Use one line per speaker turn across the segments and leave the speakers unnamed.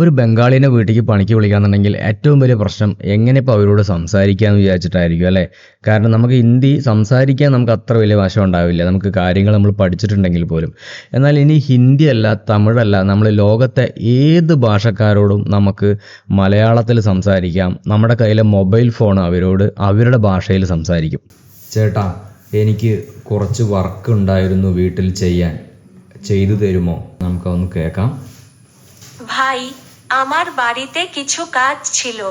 ഒരു ബംഗാളിനെ വീട്ടിലേക്ക് പണിക്ക് വിളിക്കാന്നുണ്ടെങ്കിൽ ഏറ്റവും വലിയ പ്രശ്നം എങ്ങനെ ഇപ്പോൾ അവരോട് സംസാരിക്കാമെന്ന് വിചാരിച്ചിട്ടായിരിക്കും അല്ലേ. കാരണം നമുക്ക് ഹിന്ദി സംസാരിക്കാൻ നമുക്ക് അത്ര വലിയ വശം ഉണ്ടാവില്ല, നമുക്ക് കാര്യങ്ങൾ നമ്മൾ പഠിച്ചിട്ടുണ്ടെങ്കിൽ പോലും. എന്നാൽ ഇനി ഹിന്ദി അല്ല, തമിഴല്ല, നമ്മൾ ലോകത്തെ ഏത് ഭാഷക്കാരോടും നമുക്ക് മലയാളത്തിൽ സംസാരിക്കാം. നമ്മുടെ കയ്യിലെ മൊബൈൽ ഫോൺ അവരോട് അവരുടെ ഭാഷയിൽ സംസാരിക്കും. ചേട്ടാ, എനിക്ക് കുറച്ച് വർക്ക് ഉണ്ടായിരുന്നു വീട്ടിൽ ചെയ്യാൻ, ചെയ്തു തരുമോ? നമുക്കതൊന്ന് കേൾക്കാം.
ভাই আমার বাড়িতে কিছু কাজ ছিল।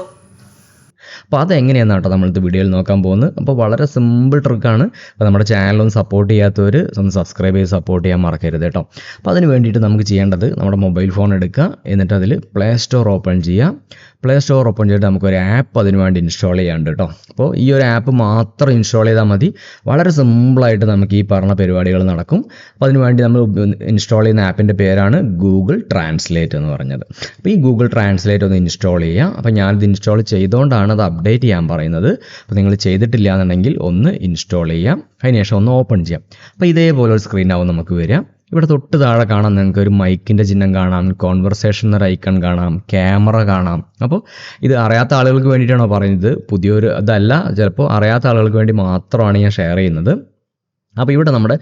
അപ്പോൾ അതെങ്ങനെയാണ് കേട്ടോ നമ്മളിത് വീഡിയോയിൽ നോക്കാൻ പോകുന്നത്. അപ്പോൾ വളരെ സിമ്പിൾ ട്രിക്കാണ്. അപ്പോൾ നമ്മുടെ ചാനലൊന്നും സപ്പോർട്ട് ചെയ്യാത്തവർ ഒന്ന് സബ്സ്ക്രൈബ് ചെയ്ത് സപ്പോർട്ട് ചെയ്യാൻ മറക്കരുത് കേട്ടോ. അപ്പോൾ അതിന് വേണ്ടിയിട്ട് നമുക്ക് ചെയ്യേണ്ടത് നമ്മുടെ മൊബൈൽ ഫോൺ എടുക്കുക, എന്നിട്ട് അതിൽ പ്ലേ സ്റ്റോർ ഓപ്പൺ ചെയ്യുക. പ്ലേ സ്റ്റോർ ഓപ്പൺ ചെയ്തിട്ട് നമുക്കൊരു ആപ്പ് അതിന് വേണ്ടി ഇൻസ്റ്റാൾ ചെയ്യാനുണ്ട് കേട്ടോ. അപ്പോൾ ഈ ഒരു ആപ്പ് മാത്രം ഇൻസ്റ്റാൾ ചെയ്താൽ മതി. വളരെ സിമ്പിളായിട്ട് നമുക്ക് ഈ പറഞ്ഞ പരിപാടികൾ നടക്കും. അപ്പോൾ അതിന് വേണ്ടി നമ്മൾ ഇൻസ്റ്റാൾ ചെയ്യുന്ന ആപ്പിൻ്റെ പേരാണ് ഗൂഗിൾ ട്രാൻസ്ലേറ്റ് എന്ന് പറഞ്ഞത്. അപ്പോൾ ഈ ഗൂഗിൾ ട്രാൻസ്ലേറ്റ് ഒന്ന് ഇൻസ്റ്റാൾ ചെയ്യുക. അപ്പോൾ ഞാനിത് ഇൻസ്റ്റാൾ ചെയ്തുകൊണ്ടാണ് അത് അപ്ഡേറ്റ് ചെയ്യാൻ പറയുന്നത്. അപ്പോൾ നിങ്ങൾ ചെയ്തിട്ടില്ല എന്നുണ്ടെങ്കിൽ ഒന്ന് ഇൻസ്റ്റാൾ ചെയ്യാം, അതിനുശേഷം ഒന്ന് ഓപ്പൺ ചെയ്യാം. അപ്പോൾ ഇതേപോലെ ഒരു സ്ക്രീനാവും നമുക്ക് വരിക. ഇവിടെ തൊട്ട് താഴെ കാണാം, നിങ്ങൾക്ക് ഒരു മൈക്കിൻ്റെ ചിഹ്നം കാണാം, കോൺവെർസേഷൻ എന്നൊരു ഐക്കൺ കാണാം, ക്യാമറ കാണാം. അപ്പോൾ ഇത് അറിയാത്ത ആളുകൾക്ക് വേണ്ടിയിട്ടാണോ പറയുന്നത്, പുതിയൊരു ഇതല്ല, ചിലപ്പോൾ അറിയാത്ത ആളുകൾക്ക് വേണ്ടി മാത്രമാണ് ഞാൻ ഷെയർ ചെയ്യുന്നത്. അപ്പോൾ ഇവിടെ നമ്മുടെ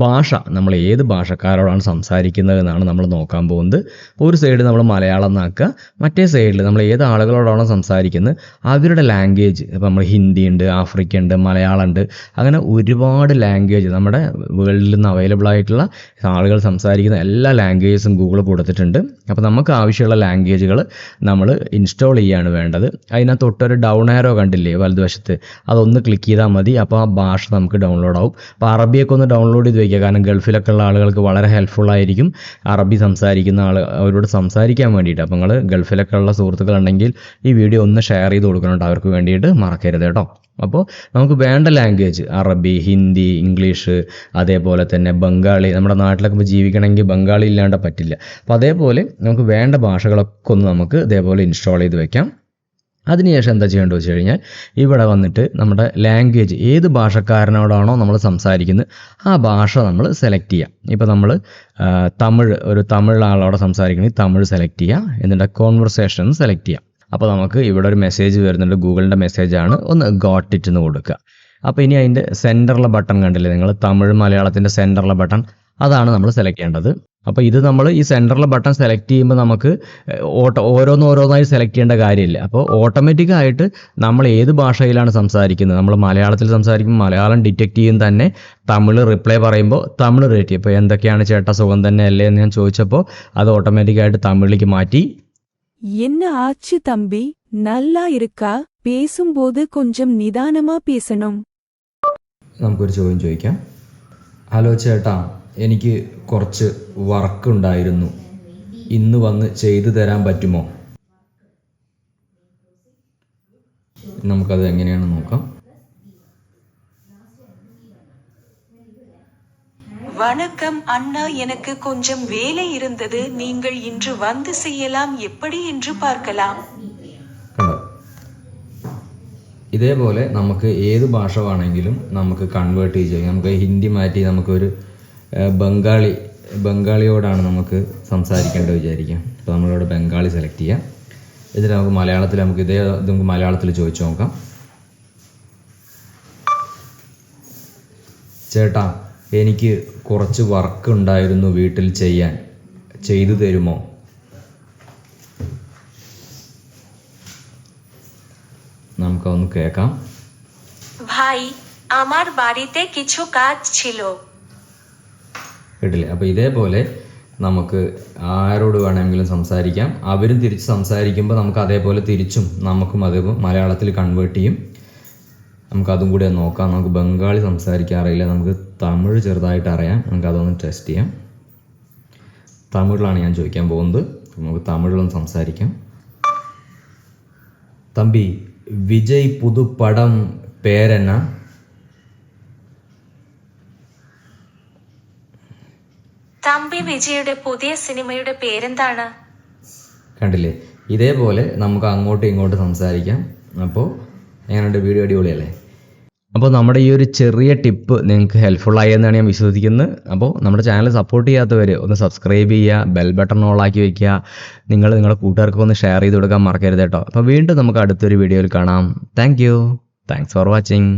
ഭാഷ, നമ്മൾ ഏത് ഭാഷക്കാരോടാണ് സംസാരിക്കുന്നത് എന്നാണ് നമ്മൾ നോക്കാൻ പോകുന്നത്. ഒരു സൈഡ് നമ്മൾ മലയാളം എന്നാക്കുക, മറ്റേ സൈഡിൽ നമ്മൾ ഏത് ആളുകളോടാണോ സംസാരിക്കുന്നത് അവരുടെ ലാംഗ്വേജ്. ഇപ്പോൾ നമ്മൾ ഹിന്ദി ഉണ്ട്, ആഫ്രിക്ക ഉണ്ട്, മലയാളം ഉണ്ട്, അങ്ങനെ ഒരുപാട് ലാംഗ്വേജ് നമ്മുടെ വേൾഡിൽ നിന്ന് അവൈലബിൾ ആയിട്ടുള്ള ആളുകൾ സംസാരിക്കുന്ന എല്ലാ ലാംഗ്വേജസും ഗൂഗിൾ കൊടുത്തിട്ടുണ്ട്. അപ്പോൾ നമുക്ക് ആവശ്യമുള്ള ലാംഗ്വേജുകൾ നമ്മൾ ഇൻസ്റ്റാൾ ചെയ്യുകയാണ് വേണ്ടത്. അതിനകത്ത് തൊട്ടൊരു ഡൗൺ ആരോ കണ്ടില്ലേ വലതുവശത്ത്, അതൊന്ന് ക്ലിക്ക് ചെയ്താൽ മതി. അപ്പോൾ ആ ഭാഷ നമുക്ക് ഡൗൺലോഡ് ആവും. അപ്പോൾ അറബിയൊക്കെ ഒന്ന് ഡൗൺലോഡ് ചെയ്ത് വയ്ക്കുക, കാരണം ഗൾഫിലൊക്കെ ഉള്ള ആളുകൾക്ക് വളരെ ഹെൽപ്ഫുൾ ആയിരിക്കും അറബി സംസാരിക്കുന്ന അവരോട് സംസാരിക്കാൻ വേണ്ടിയിട്ട്. അപ്പോൾ നിങ്ങൾ ഗൾഫിലൊക്കെ ഉള്ള സുഹൃത്തുക്കളുണ്ടെങ്കിൽ ഈ വീഡിയോ ഒന്ന് ഷെയർ ചെയ്ത് കൊടുക്കണം, അവർക്ക് വേണ്ടിയിട്ട് മറക്കരുത് കേട്ടോ. അപ്പോൾ നമുക്ക് വേണ്ട ലാംഗ്വേജ് അറബി, ഹിന്ദി, ഇംഗ്ലീഷ്, അതേപോലെ തന്നെ ബംഗാളി. നമ്മുടെ നാട്ടിലൊക്കെ ഇപ്പോൾ ജീവിക്കണമെങ്കിൽ ബംഗാളി ഇല്ലാണ്ട് പറ്റില്ല. അപ്പോൾ അതേപോലെ നമുക്ക് വേണ്ട ഭാഷകളൊക്കെ ഒന്ന് നമുക്ക് ഇതേപോലെ ഇൻസ്റ്റാൾ ചെയ്ത് വെക്കാം. അതിനുശേഷം എന്താ ചെയ്യേണ്ടത് വെച്ച് കഴിഞ്ഞാൽ ഇവിടെ വന്നിട്ട് നമ്മുടെ ലാംഗ്വേജ്, ഏത് ഭാഷക്കാരനോടാണോ നമ്മൾ സംസാരിക്കുന്നത് ആ ഭാഷ നമ്മൾ സെലക്ട് ചെയ്യാം. ഇപ്പോൾ നമ്മൾ ഒരു തമിഴ് ആളോടെ സംസാരിക്കണമെങ്കിൽ തമിഴ് സെലക്ട് ചെയ്യുക, എന്നിട്ട് കോൺവെർസേഷൻ സെലക്ട് ചെയ്യാം. അപ്പോൾ നമുക്ക് ഇവിടെ ഒരു മെസ്സേജ് വരുന്നുണ്ട്, ഗൂഗിളിൻ്റെ മെസ്സേജാണ്, ഒന്ന് ഗോട്ട് ഇറ്റ് എന്ന് കൊടുക്കുക. അപ്പോൾ ഇനി അതിൻ്റെ സെൻറ്ററിലെ ബട്ടൺ കണ്ടില്ലേ നിങ്ങൾ, തമിഴ് മലയാളത്തിൻ്റെ സെൻറ്ററിലെ ബട്ടൺ, അതാണ് നമ്മൾ സെലക്ട് ചെയ്യേണ്ടത്. അപ്പോൾ ഇത് നമ്മൾ ഈ സെൻറ്ററിലെ ബട്ടൺ സെലക്ട് ചെയ്യുമ്പോൾ നമുക്ക് ഓരോന്നായി സെലക്ട് ചെയ്യേണ്ട കാര്യമില്ല. അപ്പോൾ ഓട്ടോമാറ്റിക്കായിട്ട് നമ്മൾ ഏത് ഭാഷയിലാണ് സംസാരിക്കുന്നത്, നമ്മൾ മലയാളത്തിൽ സംസാരിക്കുമ്പോൾ മലയാളം ഡിറ്റക്റ്റ് ചെയ്യും തന്നെ, തമിഴ് റിപ്ലൈ പറയുമ്പോൾ തമിഴ് റേറ്റ് ചെയ്യും. ഇപ്പോൾ എന്തൊക്കെയാണ് ചേട്ടാ സുഖം തന്നെ അല്ലേ എന്ന് ഞാൻ ചോദിച്ചപ്പോൾ അത് ഓട്ടോമാറ്റിക്കായിട്ട് തമിഴിലേക്ക് മാറ്റി.
என்ன ஆச்சு தம்பி, நல்லா இருக்கா? பேசும்போது கொஞ்சம் நிதானமா பேசணும்.
നമുക്കൊരു ചോദ്യം ചോദിക്കാം. ഹലോ ചേട്ടാ, എനിക്ക് കുറച്ച് വർക്ക് ഉണ്ടായിരുന്നു, ഇന്ന് വന്ന് ചെയ്തു തരാൻ പറ്റുമോ? നമുക്കത് എങ്ങനെയാണ് നോക്കാം.
வணக்கம் அண்ணா, எனக்கு கொஞ்சம் வேலை இருந்தது, நீங்கள் இன்று வந்து செய்யலாம், எப்படி என்று பார்க்கலாம்.
കണ്ടോ, ഇതേപോലെ നമുക്ക് ഏത് ഭാഷ വേണമെങ്കിലും നമുക്ക് കൺവേർട്ട് ചെയ്യാം. നമുക്ക് ഹിന്ദി മാറ്റി നമുക്കൊരു ബംഗാളിയോടാണ് നമുക്ക് സംസാരിക്കേണ്ടത് വിചാരിക്കാം. അപ്പോൾ നമ്മളിവിടെ ബംഗാളി സെലക്ട് ചെയ്യാം. ഇതിൽ നമുക്ക് മലയാളത്തിൽ നമുക്ക് നമുക്ക് മലയാളത്തിൽ ചോദിച്ചു നോക്കാം. ചേട്ടാ, എനിക്ക് കുറച്ച് വർക്ക് ഉണ്ടായിരുന്നു വീട്ടിൽ ചെയ്യാൻ, ചെയ്തു തരുമോ? നമുക്കൊന്ന് കേൾക്കാം.
ভাই আমার বাড়িতে কিছু কাজ ছিল।
കേട്ടില്ലേ? അപ്പോൾ ഇതേപോലെ നമുക്ക് ആരോട് വേണമെങ്കിലും സംസാരിക്കാം. അവരും തിരിച്ച് സംസാരിക്കുമ്പോൾ നമുക്ക് അതേപോലെ തിരിച്ചും നമുക്കും അത് മലയാളത്തിൽ കൺവേർട്ട് ചെയ്യും. നമുക്കതും കൂടി നോക്കാം. നമുക്ക് ബംഗാളി സംസാരിക്കാറില്ല, നമുക്ക് തമിഴ് ചെറുതായിട്ട് അറിയാം, നമുക്കതൊന്ന് ടെസ്റ്റ് ചെയ്യാം. തമിഴിലാണ് ഞാൻ ചോദിക്കാൻ പോകുന്നത്. നമുക്ക് തമിഴിലൊന്ന് സംസാരിക്കാം. തമ്പി, വിജയ് പുതു പടം പേരെന്നാ?
തമ്പി, വിജയുടെ പുതിയ സിനിമയുടെ പേരെന്താണ്?
കണ്ടില്ലേ? ഇതേപോലെ നമുക്ക് അങ്ങോട്ടും ഇങ്ങോട്ടും സംസാരിക്കാം. അപ്പോൾ എങ്ങനെയുണ്ട് വീഡിയോ? അടിപൊളിയല്ലേ? അപ്പോൾ നമ്മുടെ ഈ ഒരു ചെറിയ ടിപ്പ് നിങ്ങൾക്ക് ഹെൽപ്ഫുൾ ആയി എന്നാണ് ഞാൻ വിശ്വസിക്കുന്നത്. അപ്പോൾ നമ്മുടെ ചാനൽ സപ്പോർട്ട് ചെയ്യാത്തവർ ഒന്ന് സബ്സ്ക്രൈബ് ചെയ്യുക, ബെൽ ബട്ടൺ ഓളാക്കി വെക്കുക, നിങ്ങളുടെ കൂട്ടുകാർക്കൊക്കെ ഒന്ന് ഷെയർ ചെയ്ത് കൊടുക്കാൻ മറക്കരുത് കേട്ടോ. അപ്പോൾ വീണ്ടും നമുക്ക് അടുത്തൊരു വീഡിയോയിൽ കാണാം. Thanks for watching.